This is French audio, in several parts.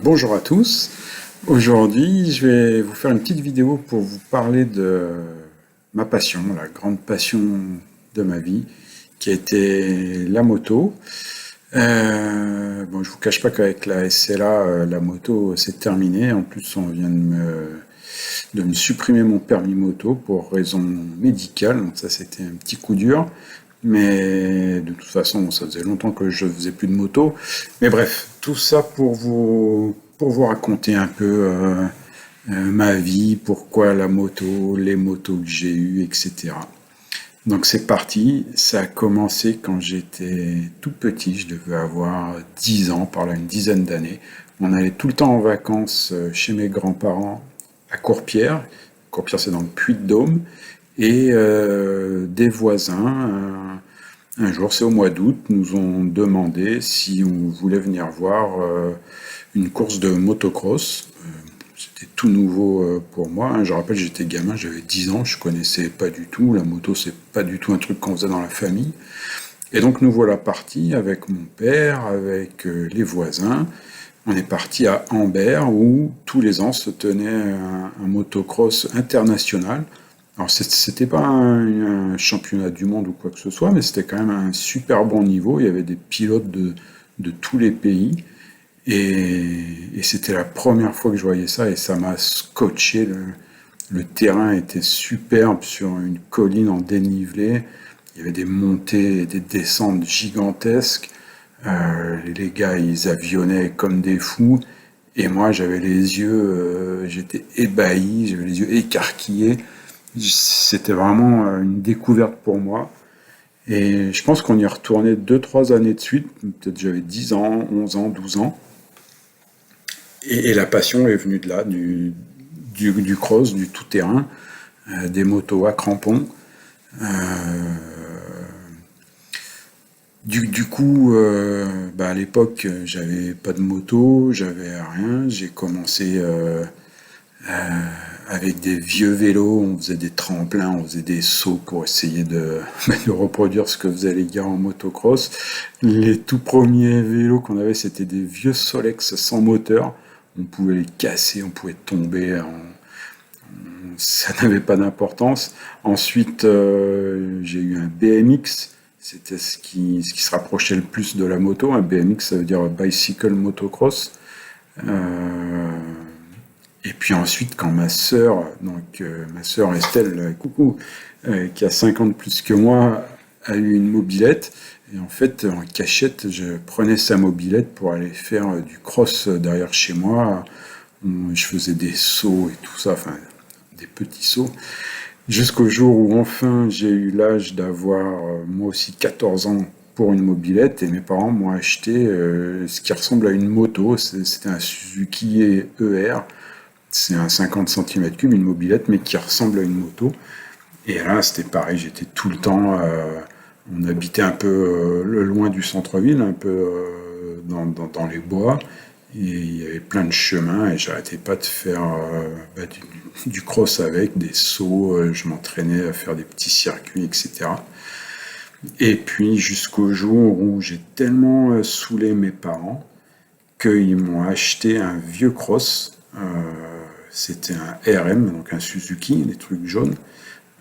Bonjour à tous. Aujourd'hui, je vais vous faire une petite vidéo pour vous parler de ma passion, la grande passion de ma vie, qui a été la moto. Je vous cache pas qu'avec la SLA, la moto, c'est terminé. En plus, on vient de me supprimer mon permis moto pour raison médicale. Donc ça, c'était un petit coup dur. Mais de toute façon, ça faisait longtemps que je faisais plus de moto. Mais bref, tout ça pour vous raconter un peu ma vie, pourquoi la moto, les motos que j'ai eues, etc. Donc c'est parti, ça a commencé quand j'étais tout petit, je devais avoir 10 ans, par là une dizaine d'années. On allait tout le temps en vacances chez mes grands-parents à Courpierre. Courpierre, c'est dans le Puy-de-Dôme. Et des voisins, un jour, c'est au mois d'août, nous ont demandé si on voulait venir voir une course de motocross. C'était tout nouveau pour moi, hein. Je rappelle, j'étais gamin, j'avais 10 ans, je connaissais pas du tout. La moto, c'est pas du tout un truc qu'on faisait dans la famille. Et donc nous voilà partis avec mon père, avec les voisins. On est parti à Ambert où tous les ans se tenait un motocross international. Alors c'était pas un championnat du monde ou quoi que ce soit, mais c'était quand même un super bon niveau. Il y avait des pilotes de tous les pays. Et c'était la première fois que je voyais ça et ça m'a scotché. Le terrain était superbe sur une colline en dénivelé. Il y avait des montées et des descentes gigantesques. Les gars, ils avionnaient comme des fous. Et moi, j'avais les yeux, j'étais ébahi, j'avais les yeux écarquillés. C'était vraiment une découverte pour moi. Et je pense qu'on y est retourné 2, 3 années de suite. Peut-être j'avais 10 ans, 11 ans, 12 ans. Et la passion est venue de là, du cross, du tout-terrain, des motos à crampons. Euh, à l'époque, j'avais pas de moto, j'avais rien. J'ai commencé avec des vieux vélos, on faisait des tremplins, on faisait des sauts pour essayer de reproduire ce que faisaient les gars en motocross. Les tout premiers vélos qu'on avait, c'était des vieux Solex sans moteur. On pouvait les casser, on pouvait tomber, ça n'avait pas d'importance. Ensuite, j'ai eu un BMX. C'était ce qui se rapprochait le plus de la moto. Un BMX, ça veut dire Bicycle Motocross. Euh, et puis ensuite, quand ma sœur Estelle, coucou, qui a 50 de plus que moi, a eu une mobilette. Et en fait, en cachette, je prenais sa mobilette pour aller faire du cross derrière chez moi. Je faisais des sauts et tout ça, enfin, des petits sauts. Jusqu'au jour où enfin j'ai eu l'âge d'avoir moi aussi 14 ans pour une mobilette et mes parents m'ont acheté ce qui ressemble à une moto. C'était un Suzuki ER. C'est un 50 cm3, une mobilette, mais qui ressemble à une moto. Et là, c'était pareil, j'étais tout le temps. On habitait un peu loin du centre-ville, un peu dans les bois. Et il y avait plein de chemins et j'arrêtais pas de faire du cross avec, des sauts. Je m'entraînais à faire des petits circuits, etc. Et puis jusqu'au jour où j'ai tellement saoulé mes parents qu'ils m'ont acheté un vieux cross. C'était un RM, donc un Suzuki, des trucs jaunes.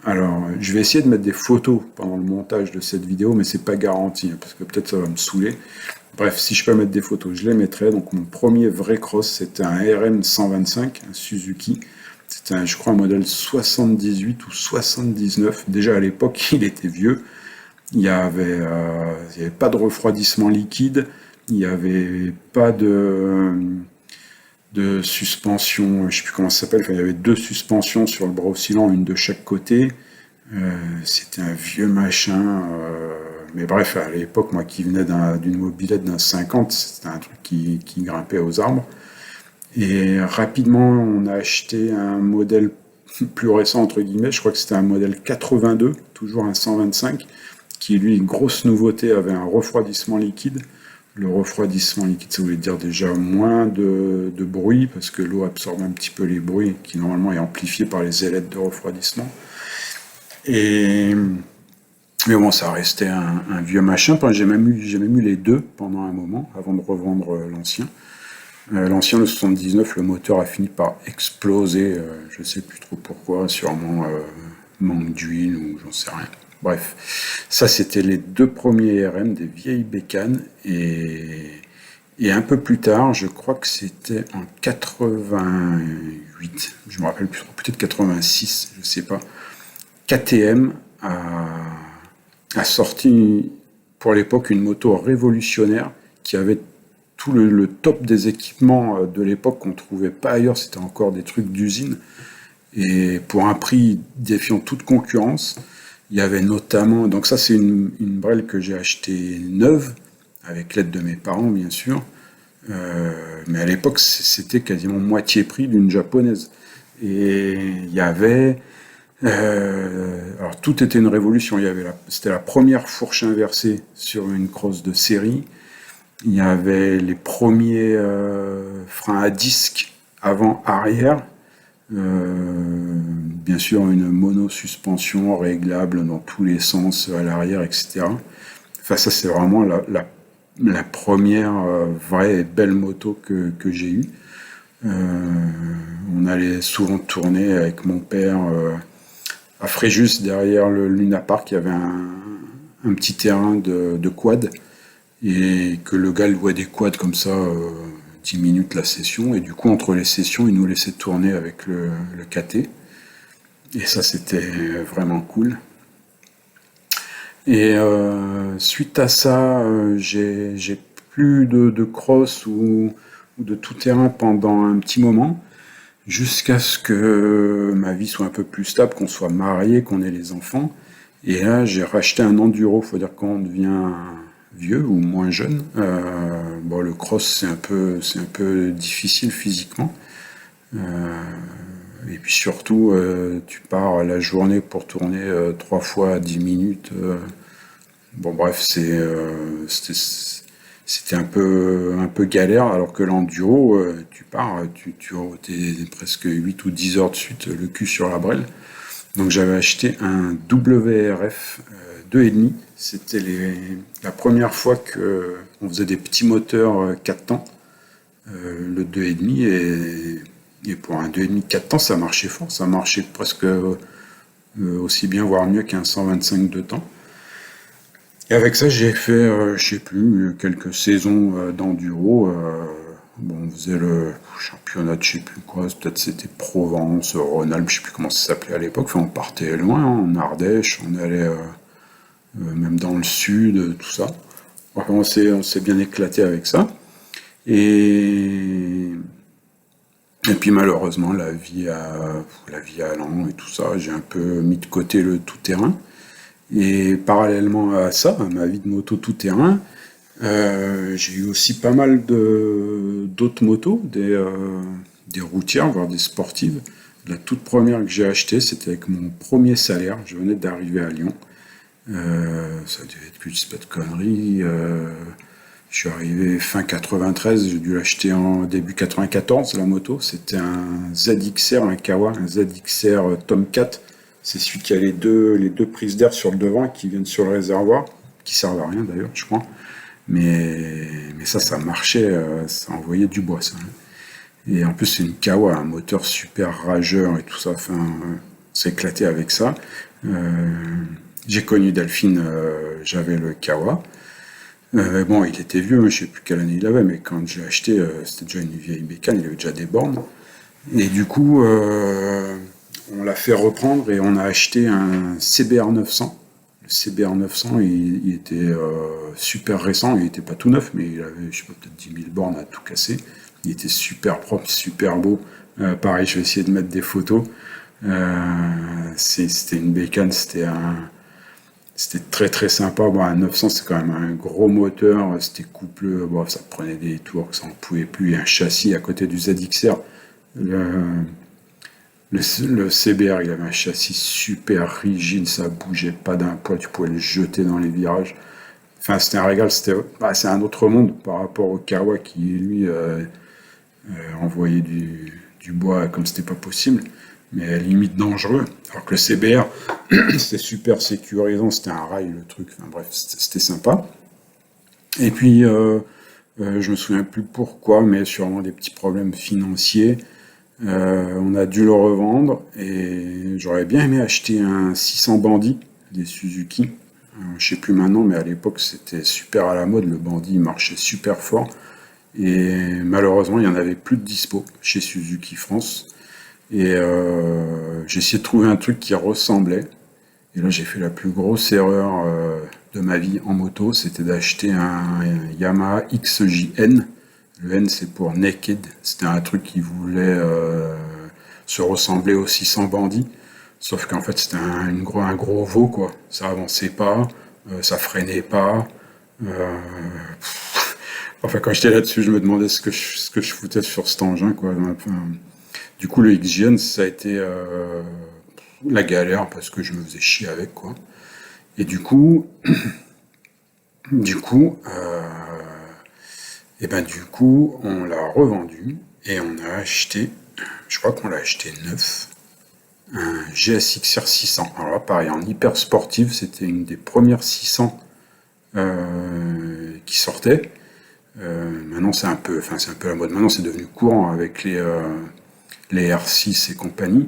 Alors, je vais essayer de mettre des photos pendant le montage de cette vidéo, mais c'est pas garanti, hein, parce que peut-être ça va me saouler. Bref, si je peux mettre des photos, je les mettrai. Donc, mon premier vrai cross, c'était un RM 125, un Suzuki. C'était, je crois, un modèle 78 ou 79. Déjà à l'époque, il était vieux. Il y avait pas de refroidissement liquide. Il n'y avait pas de suspension, je sais plus comment ça s'appelle, enfin, il y avait 2 suspensions sur le bras oscillant, une de chaque côté. C'était un vieux machin, mais bref, à l'époque, moi qui venais d'une mobilette d'un 50, c'était un truc qui grimpait aux arbres. Et rapidement, on a acheté un modèle plus récent, entre guillemets, je crois que c'était un modèle 82, toujours un 125, qui lui, une grosse nouveauté, avait un refroidissement liquide. Le refroidissement liquide, ça voulait dire déjà moins de bruit, parce que l'eau absorbe un petit peu les bruits, qui normalement est amplifié par les ailettes de refroidissement. Et, mais bon, ça restait un vieux machin. J'ai même eu les deux pendant un moment, avant de revendre l'ancien. L'ancien, le 79, le moteur a fini par exploser, je sais plus trop pourquoi, sûrement manque d'huile ou j'en sais rien. Bref, ça c'était les deux premiers RM des vieilles bécanes et un peu plus tard, je crois que c'était en 88, je me rappelle plus trop, peut-être 86, je sais pas. KTM a sorti pour l'époque une moto révolutionnaire qui avait tout le top des équipements de l'époque qu'on ne trouvait pas ailleurs, c'était encore des trucs d'usine. Et pour un prix défiant toute concurrence, il y avait notamment, donc ça c'est une Brel que j'ai achetée neuve, avec l'aide de mes parents bien sûr, mais à l'époque c'était quasiment moitié prix d'une japonaise. Et il y avait, alors tout était une révolution, c'était la première fourche inversée sur une crosse de série, il y avait les premiers freins à disque avant-arrière, bien sûr une monosuspension réglable dans tous les sens à l'arrière, etc. Enfin ça c'est vraiment la première vraie et belle moto que j'ai eue. On allait souvent tourner avec mon père à Fréjus, derrière le Luna Park, il y avait un petit terrain de quad, et que le gars louait des quads comme ça, 10 minutes la session, et du coup entre les sessions il nous laissait tourner avec le KT, et ça c'était vraiment cool. Et suite à ça, j'ai plus de cross ou de tout terrain pendant un petit moment, jusqu'à ce que ma vie soit un peu plus stable, qu'on soit marié, qu'on ait les enfants. Et là, j'ai racheté un enduro. Faut dire quand on devient vieux ou moins jeune, bon, le cross c'est un peu difficile physiquement. Et puis surtout, tu pars la journée pour tourner 3 fois 10 minutes. Bon, bref, c'était un peu galère, alors que l'enduro, tu pars, t'es presque 8 ou 10 heures de suite, le cul sur la brelle. Donc j'avais acheté un WRF 2,5. C'était la première fois qu'on faisait des petits moteurs 4 temps, le 2,5, et pour un 2,5 4 temps, ça marchait fort, ça marchait presque aussi bien, voire mieux qu'un 125 2 temps. Et avec ça, j'ai fait, je sais plus, quelques saisons d'enduro. Bon, on faisait le championnat de je sais plus quoi, peut-être c'était Provence, Rhône-Alpes, je sais plus comment ça s'appelait à l'époque. Enfin, on partait loin, hein, en Ardèche, on allait même dans le sud, tout ça. Enfin, on s'est bien éclaté avec ça. Et, et puis malheureusement, la vie allant et tout ça, j'ai un peu mis de côté le tout-terrain. Et parallèlement à ça, à ma vie de moto tout-terrain, j'ai eu aussi pas mal d'autres motos, des routières, voire des sportives. La toute première que j'ai achetée, c'était avec mon premier salaire. Je venais d'arriver à Lyon. Ça devait être que je dis pas de conneries. Je suis arrivé fin 93, j'ai dû l'acheter en début 94, la moto. C'était un ZXR, un Kawa, un ZXR Tomcat. C'est celui qui a les deux prises d'air sur le devant qui viennent sur le réservoir, qui servent à rien d'ailleurs, je crois. Mais ça marchait, ça envoyait du bois, ça. Et en plus, c'est une Kawa, un moteur super rageur et tout ça. Enfin, c'est éclaté avec ça. J'ai connu Delphine, j'avais le Kawa. Bon, il était vieux, je sais plus quelle année il avait, mais quand j'ai acheté, c'était déjà une vieille bécane, il avait déjà des bornes. Et du coup, on l'a fait reprendre et on a acheté un CBR 900. Le CBR 900, il était super récent, il était pas tout neuf, mais il avait, je sais pas, peut-être 10 000 bornes à tout casser. Il était super propre, super beau. Pareil, je vais essayer de mettre des photos. C'était une bécane, c'était très très sympa. Bon, un 900, c'est quand même un gros moteur, c'était coupleux, bon, ça prenait des tours, ça n'en pouvait plus. Et un châssis à côté du ZXR. Le CBR, il avait un châssis super rigide, ça bougeait pas d'un poil, tu pouvais le jeter dans les virages. Enfin, c'était un régal, c'est un autre monde par rapport au Kawa qui, lui, envoyait du bois comme c'était pas possible, mais limite dangereux. Alors que le CBR, c'était super sécurisant, c'était un rail le truc, enfin bref, c'était sympa. Et puis, Je me souviens plus pourquoi, mais sûrement des petits problèmes financiers. On a dû le revendre et j'aurais bien aimé acheter un 600 Bandit des Suzuki. Je sais plus maintenant, mais à l'époque c'était super à la mode. Le Bandit il marchait super fort et malheureusement il y en avait plus de dispo chez Suzuki France. Et j'ai essayé de trouver un truc qui ressemblait. Et là j'ai fait la plus grosse erreur de ma vie en moto, c'était d'acheter un Yamaha XJN. Le N c'est pour Naked, c'était un truc qui voulait se ressembler au 600 Bandit, sauf qu'en fait c'était un gros veau quoi, ça avançait pas, ça freinait pas. euh, Enfin quand j'étais là-dessus je me demandais ce que je foutais sur cet engin quoi. Enfin, du coup le XJN ça a été la galère parce que je me faisais chier avec quoi. Et du coup, on l'a revendu et on a acheté, je crois qu'on l'a acheté neuf, un GSX-R 600. Alors là, pareil, en hyper sportive, c'était une des premières 600 qui sortait. Maintenant, c'est un peu la mode. Maintenant, c'est devenu courant avec les R6 et compagnie.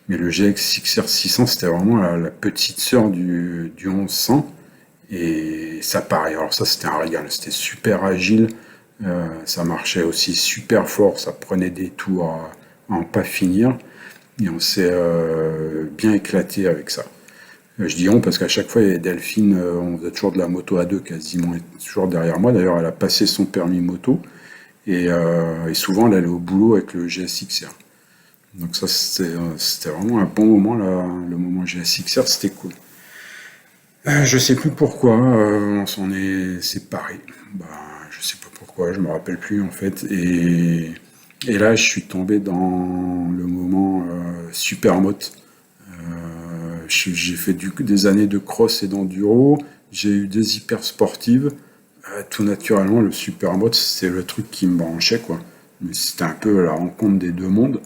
Mais le GSX-R 600, c'était vraiment la petite sœur du 1100. Et ça pareil, alors ça c'était un régal, c'était super agile, ça marchait aussi super fort, ça prenait des tours à en pas finir, et on s'est bien éclaté avec ça. Je dis on parce qu'à chaque fois, il y avait Delphine, on faisait toujours de la moto à deux quasiment, elle est toujours derrière moi, d'ailleurs elle a passé son permis moto, et souvent elle allait au boulot avec le GSX-R. Donc ça c'était vraiment un bon moment, là, le moment GSX-R, c'était cool. Je sais plus pourquoi, on s'en est séparés. Bah, je sais pas pourquoi, je me rappelle plus en fait. Et là, je suis tombé dans le moment supermoto. J'ai fait des années de cross et d'enduro. J'ai eu des hyper sportives. Tout naturellement, le supermoto, c'est le truc qui me branchait quoi. Mais c'était un peu la rencontre des deux mondes.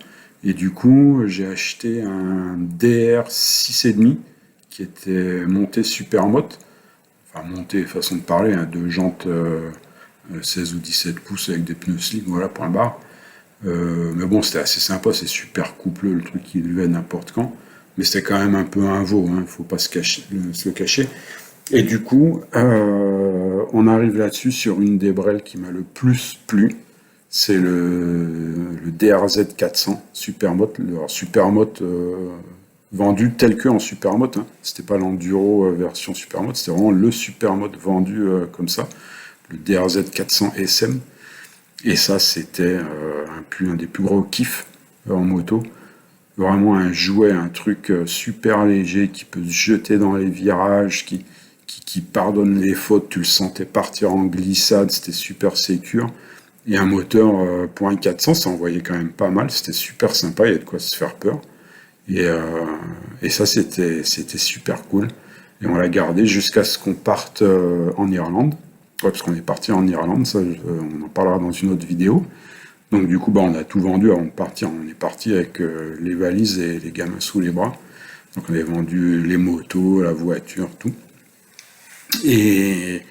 Et du coup, j'ai acheté un DR 6,5 qui était monté supermoto, enfin monté façon de parler, hein, deux jantes 16 ou 17 pouces avec des pneus slick, voilà, point barre. Mais bon, c'était assez sympa, c'est super coupleux, le truc qui levait n'importe quand. Mais c'était quand même un peu un veau, hein, faut pas se le cacher. Et du coup, on arrive là-dessus sur une des brelles qui m'a le plus plu. C'est le DRZ 400 Supermoto. Alors Supermoto vendu tel que en Supermoto. Hein. C'était pas l'enduro version Supermoto, c'était vraiment le Supermoto vendu comme ça. Le DRZ 400 SM. Et ça, c'était un des plus gros kiffs en moto. Vraiment un jouet, un truc super léger qui peut se jeter dans les virages, qui pardonne les fautes. Tu le sentais partir en glissade, c'était super sécure. Et un moteur pour un 400, ça envoyait quand même pas mal. C'était super sympa, il y a de quoi se faire peur. Et ça, c'était super cool. Et on l'a gardé jusqu'à ce qu'on parte en Irlande. Ouais, parce qu'on est parti en Irlande, ça, on en parlera dans une autre vidéo. Donc du coup, bah, on a tout vendu avant de partir. On est parti avec les valises et les gamins sous les bras. Donc on avait vendu les motos, la voiture, tout. Et,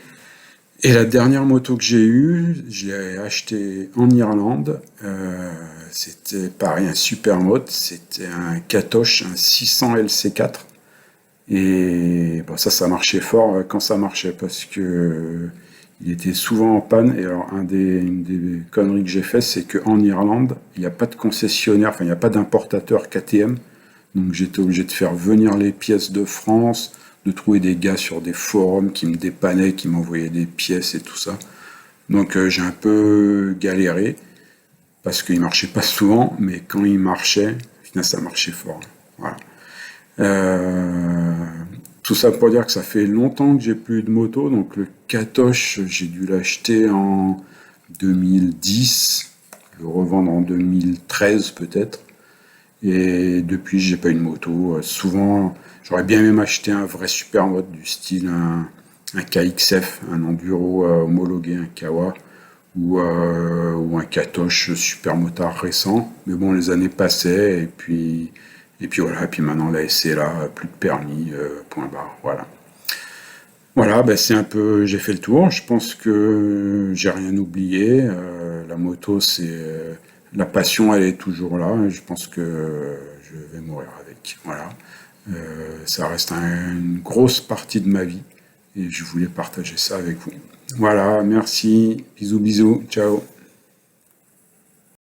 et la dernière moto que j'ai eue, je l'ai achetée en Irlande. C'était pareil, un supermoto. C'était un Katoche, un 600 LC4. Et bon, ça marchait fort quand ça marchait parce que il était souvent en panne. Et alors, une des conneries que j'ai fait, c'est qu'en Irlande, il n'y a pas de concessionnaire, enfin, il n'y a pas d'importateur KTM. Donc, j'étais obligé de faire venir les pièces de France, de trouver des gars sur des forums qui me dépannaient, qui m'envoyaient des pièces et tout ça. Donc, j'ai un peu galéré parce qu'il marchait pas souvent, mais quand il marchait, finalement, ça marchait fort. Voilà. Euh, Tout ça pour dire que ça fait longtemps que j'ai plus de moto, donc le Katoche, j'ai dû l'acheter en 2010, le revendre en 2013 peut-être, et depuis j'ai pas eu de moto. Souvent, j'aurais bien aimé m'acheter un vrai supermoto du style un KXF, un enduro homologué, un Kawa, ou un Katoche supermotard récent, mais bon, les années passaient, et puis voilà, et puis maintenant la SC est là, plus de permis, point barre, voilà. Voilà, ben c'est un peu, j'ai fait le tour. Je pense que j'ai rien oublié. La moto, la passion, elle est toujours là. Je pense que je vais mourir avec. Voilà. Ça reste une grosse partie de ma vie et je voulais partager ça avec vous. Voilà, merci. Bisous, bisous. Ciao.